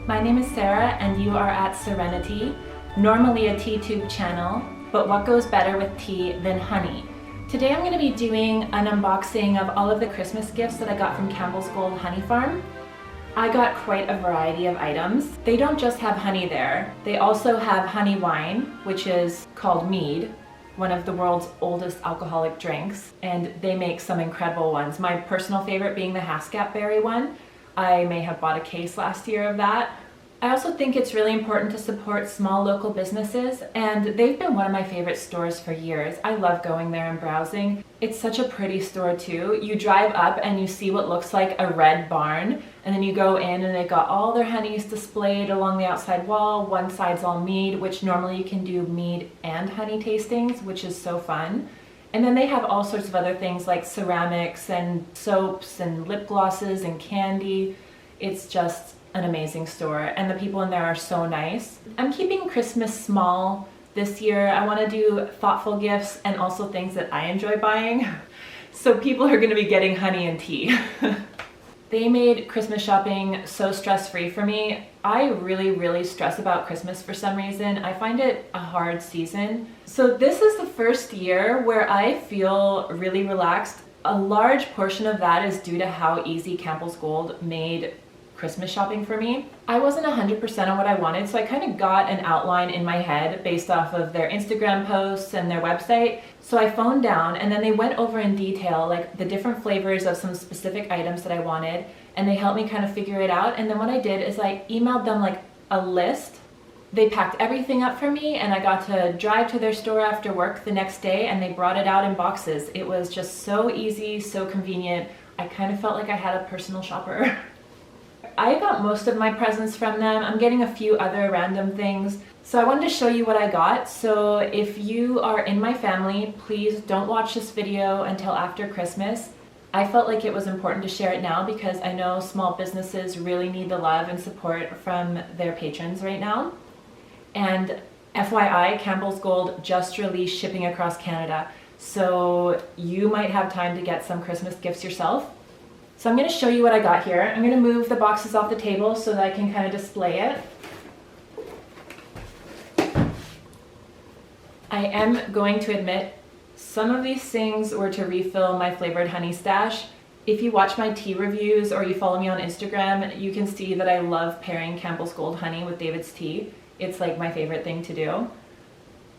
My name is Sarah and you are at Serenity, normally a tea tube channel, but what goes better with tea than honey? Today I'm going to be doing an unboxing of all of the Christmas gifts that I got from Campbell's Gold Honey Farm. I got quite a variety of items. They don't just have honey there, they also have honey wine, which is called mead, one of the world's oldest alcoholic drinks, and they make some incredible ones. My personal favorite being the Haskap berry one. I may have bought a case last year of that. I also think it's really important to support small local businesses, and they've been one of my favorite stores for years. I love going there and browsing. It's such a pretty store too. You drive up and you see what looks like a red barn, and then you go in and they've got all their honeys displayed along the outside wall. One side's all mead, which normally you can do mead and honey tastings, which is so fun. And then they have all sorts of other things like ceramics and soaps and lip glosses and candy. It's just an amazing store, and the people in there are so nice. I'm keeping Christmas small this year. I want to do thoughtful gifts and also things that I enjoy buying. So people are going to be getting honey and tea. They made Christmas shopping so stress-free for me. I really stress about Christmas for some reason. I find it a hard season. So this is the first year where I feel really relaxed. A large portion of that is due to how easy Campbell's Gold made Christmas shopping for me. I wasn't 100% on what I wanted, so I kind of got an outline in my head based off of their Instagram posts and their website. So I phoned down and then they went over in detail like the different flavors of some specific items that I wanted, and they helped me kind of figure it out. And then what I did is I emailed them like a list. They packed everything up for me and I got to drive to their store after work the next day and they brought it out in boxes. It was just so easy, so convenient. I kind of felt like I had a personal shopper. I got most of my presents from them. I'm getting a few other random things. So I wanted to show you what I got. So if you are in my family, please don't watch this video until after Christmas. I felt like it was important to share it now because I know small businesses really need the love and support from their patrons right now. And FYI, Campbell's Gold just released shipping across Canada. So you might have time to get some Christmas gifts yourself. So I'm going to show you what I got here. I'm going to move the boxes off the table so that I can kind of display it. I am going to admit some of these things were to refill my flavored honey stash. If you watch my tea reviews or you follow me on Instagram, you can see that I love pairing Campbell's Gold Honey with David's tea. It's like my favorite thing to do.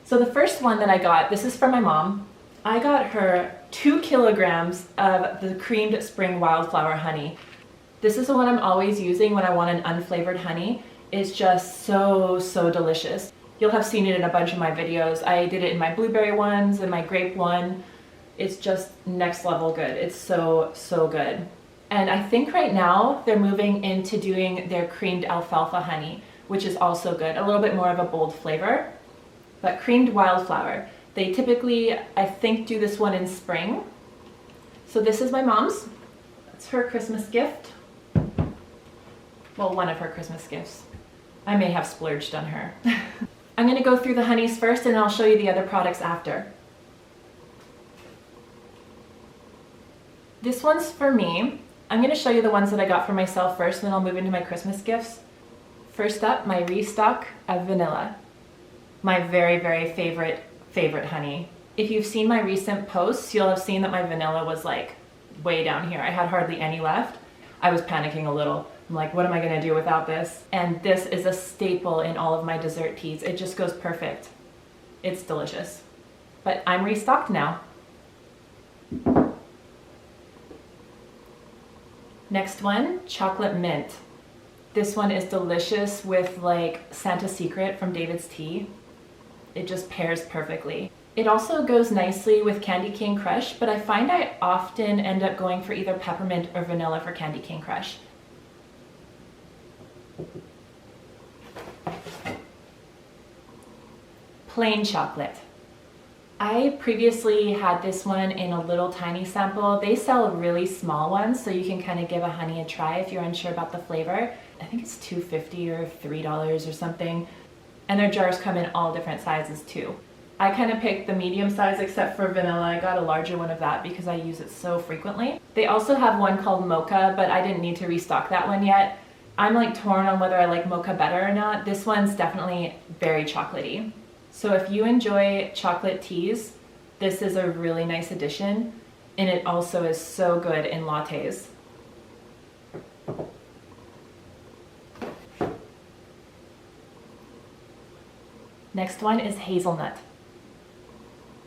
So the first one that I got, this is from my mom. I got her 2 kilograms of the creamed spring wildflower honey. This is the one I'm always using when I want an unflavored honey. It's just so delicious. You'll have seen it in a bunch of my videos. I did it in my blueberry ones and my grape one. It's just next level good. It's so good. And I think right now they're moving into doing their creamed alfalfa honey, which is also good. A little bit more of a bold flavor, but creamed wildflower. They typically, I think, do this one in spring. So this is my mom's. It's her Christmas gift. Well, one of her Christmas gifts. I may have splurged on her. I'm going to go through the honeys first and I'll show you the other products after. This one's for me. I'm going to show you the ones that I got for myself first, and then I'll move into my Christmas gifts. First up, my restock of vanilla. My very favorite honey. If you've seen my recent posts, you'll have seen that my vanilla was like way down here. I had hardly any left. I was panicking a little. I'm like, what am I gonna do without this? And this is a staple in all of my dessert teas. It just goes perfect. It's delicious. But I'm restocked now. Next one, chocolate mint. This one is delicious with like Santa Secret from David's Tea. It just pairs perfectly. It also goes nicely with Candy Cane Crush, but I find I often end up going for either peppermint or vanilla for Candy Cane Crush. Plain chocolate. I previously had this one in a little tiny sample. They sell really small ones, so you can kind of give a honey a try if you're unsure about the flavor. I think it's $2.50 or $3 or something. And their jars come in all different sizes too. I kind of picked the medium size except for vanilla. I got a larger one of that because I use it so frequently. They also have one called Mocha, but I didn't need to restock that one yet. I'm like torn on whether I like mocha better or not. This one's definitely very chocolatey. So if you enjoy chocolate teas, this is a really nice addition, and it also is so good in lattes. Next one is hazelnut.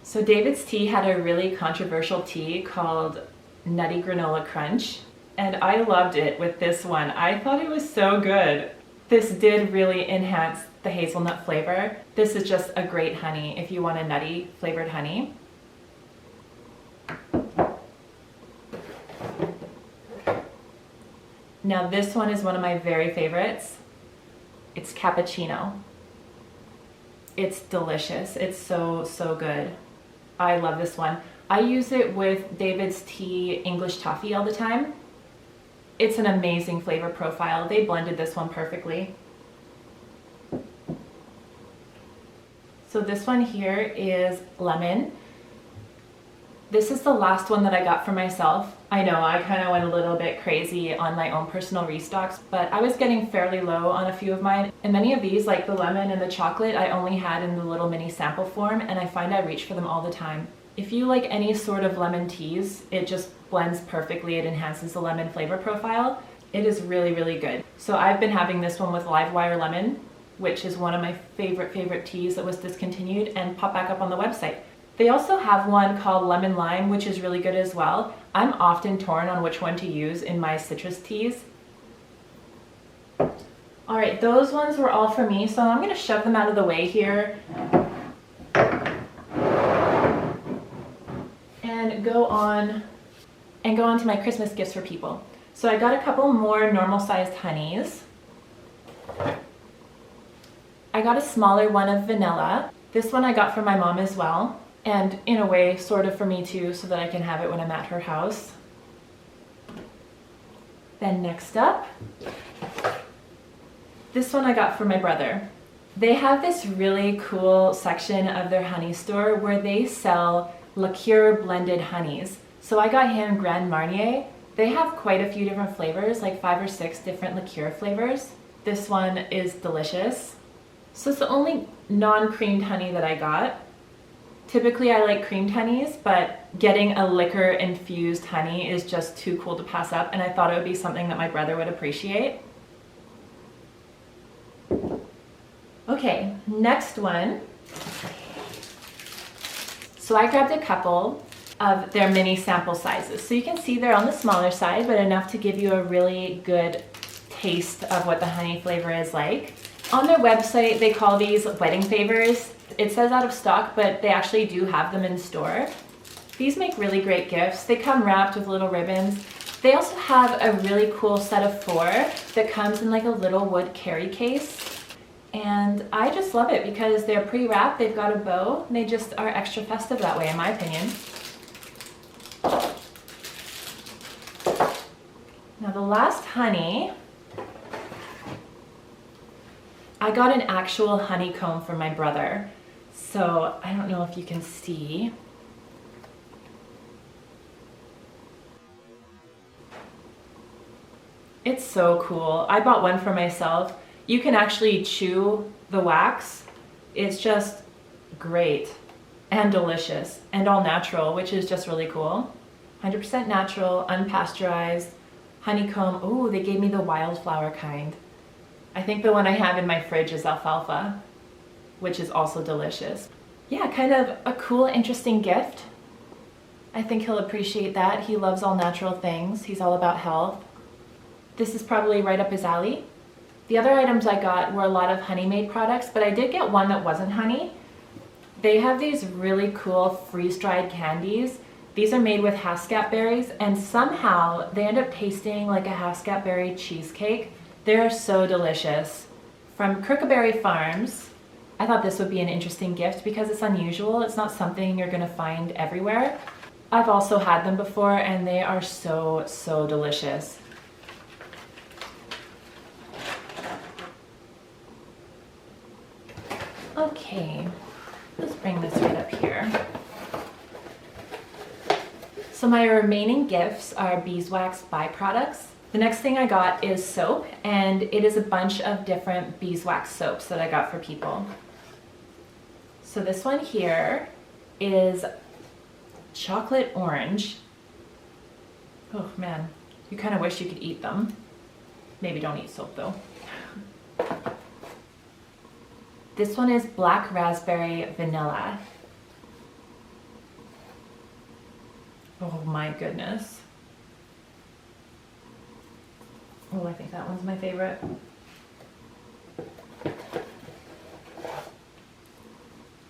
So David's Tea had a really controversial tea called Nutty Granola Crunch, and I loved it with this one. I thought it was so good. This did really enhance the hazelnut flavor. This is just a great honey if you want a nutty flavored honey. Now this one is one of my very favorites. It's cappuccino. It's delicious. It's so, so good. I love this one. I use it with David's Tea English Toffee all the time. It's an amazing flavor profile. They blended this one perfectly. So this one here is lemon. This is the last one that I got for myself. I know I kind of went a little bit crazy on my own personal restocks, but I was getting fairly low on a few of mine. And many of these, like the lemon and the chocolate, I only had in the little mini sample form, and I find I reach for them all the time. If you like any sort of lemon teas, it just blends perfectly. It enhances the lemon flavor profile. It is really, really good. So I've been having this one with Livewire Lemon, which is one of my favorite teas that was discontinued and popped back up on the website. They also have one called Lemon Lime, which is really good as well. I'm often torn on which one to use in my citrus teas. All right, those ones were all for me, so I'm gonna shove them out of the way here and go on to my Christmas gifts for people. So I got a couple more normal sized honeys. I got a smaller one of vanilla. This one I got for my mom as well. And in a way, sort of for me too, so that I can have it when I'm at her house. Then next up, this one I got for my brother. They have this really cool section of their honey store where they sell liqueur blended honeys. So I got him Grand Marnier. They have quite a few different flavors, like 5 or 6 different liqueur flavors. This one is delicious. So it's the only non-creamed honey that I got. Typically I like creamed honeys, but getting a liquor infused honey is just too cool to pass up, and I thought it would be something that my brother would appreciate. Okay, next one. So I grabbed a couple of their mini sample sizes. So you can see they're on the smaller side, but enough to give you a really good taste of what the honey flavor is like. On their website, they call these wedding favors. It says out of stock, but they actually do have them in store. These make really great gifts. They come wrapped with little ribbons. They also have a really cool set of 4 that comes in like a little wood carry case. And I just love it because they're pre-wrapped, they've got a bow, and they just are extra festive that way, in my opinion. Now the last honey, I got an actual honeycomb from my brother. So I don't know if you can see. It's so cool. I bought one for myself. You can actually chew the wax. It's just great and delicious and all natural, which is just really cool. 100% natural, unpasteurized, honeycomb. Ooh, they gave me the wildflower kind. I think the one I have in my fridge is alfalfa, which is also delicious. Yeah, kind of a cool, interesting gift. I think he'll appreciate that. He loves all natural things. He's all about health. This is probably right up his alley. The other items I got were a lot of honey-made products, but I did get one that wasn't honey. They have these really cool freeze-dried candies. These are made with Haskap berries, and somehow they end up tasting like a Haskap berry cheesecake. They're so delicious. From Crookberry Farms, I thought this would be an interesting gift because it's unusual. It's not something you're gonna find everywhere. I've also had them before and they are so, so delicious. Okay, let's bring this right up here. So my remaining gifts are beeswax byproducts. The next thing I got is soap, and it is a bunch of different beeswax soaps that I got for people. So this one here is chocolate orange. Oh man, you kind of wish you could eat them. Maybe don't eat soap though. This one is black raspberry vanilla. Oh my goodness. Oh, I think that one's my favorite.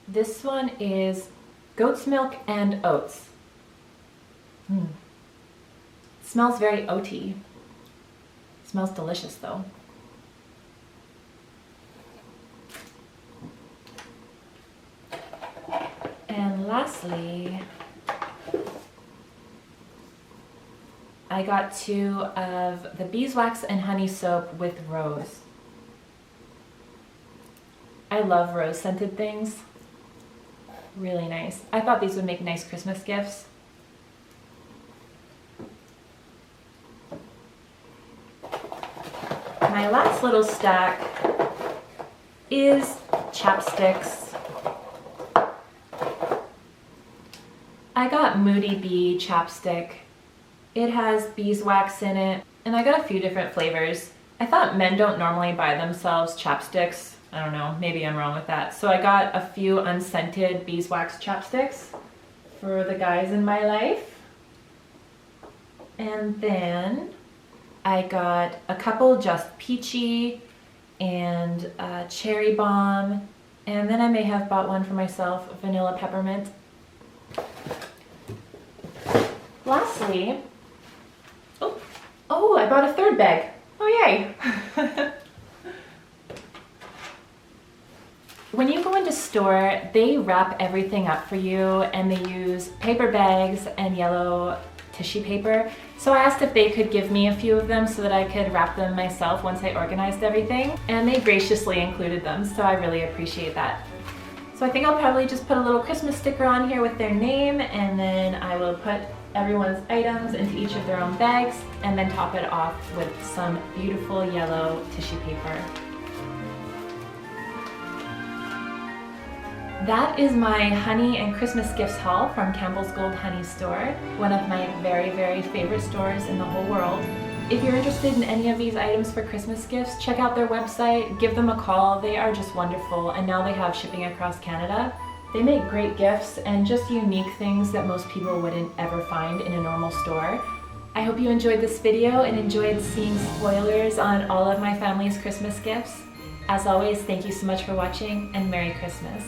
This one is goat's milk and oats. It smells very oaty. Smells delicious though. And lastly, I got 2 of the beeswax and honey soap with rose. I love rose scented things. Really nice. I thought these would make nice Christmas gifts. My last little stack is chapsticks. I got Moody Bee chapstick. It has beeswax in it, and I got a few different flavors. I thought men don't normally buy themselves chapsticks. I don't know, maybe I'm wrong with that. So I got a few unscented beeswax chapsticks for the guys in my life. And then I got a couple just peachy and cherry bomb, and then I may have bought one for myself, vanilla peppermint. Lastly, oh, I bought a 3rd bag. Oh yay! When you go into store, they wrap everything up for you, and they use paper bags and yellow tissue paper. So I asked if they could give me a few of them so that I could wrap them myself once I organized everything, and they graciously included them, so I really appreciate that. So I think I'll probably just put a little Christmas sticker on here with their name, and then I will put everyone's items into each of their own bags, and then top it off with some beautiful yellow tissue paper. That is my honey and Christmas gifts haul from Campbell's Gold Honey store, one of my very, very favorite stores in the whole world. If you're interested in any of these items for Christmas gifts, check out their website, give them a call. They are just wonderful, and now they have shipping across Canada. They make great gifts and just unique things that most people wouldn't ever find in a normal store. I hope you enjoyed this video and enjoyed seeing spoilers on all of my family's Christmas gifts. As always, thank you so much for watching, and Merry Christmas.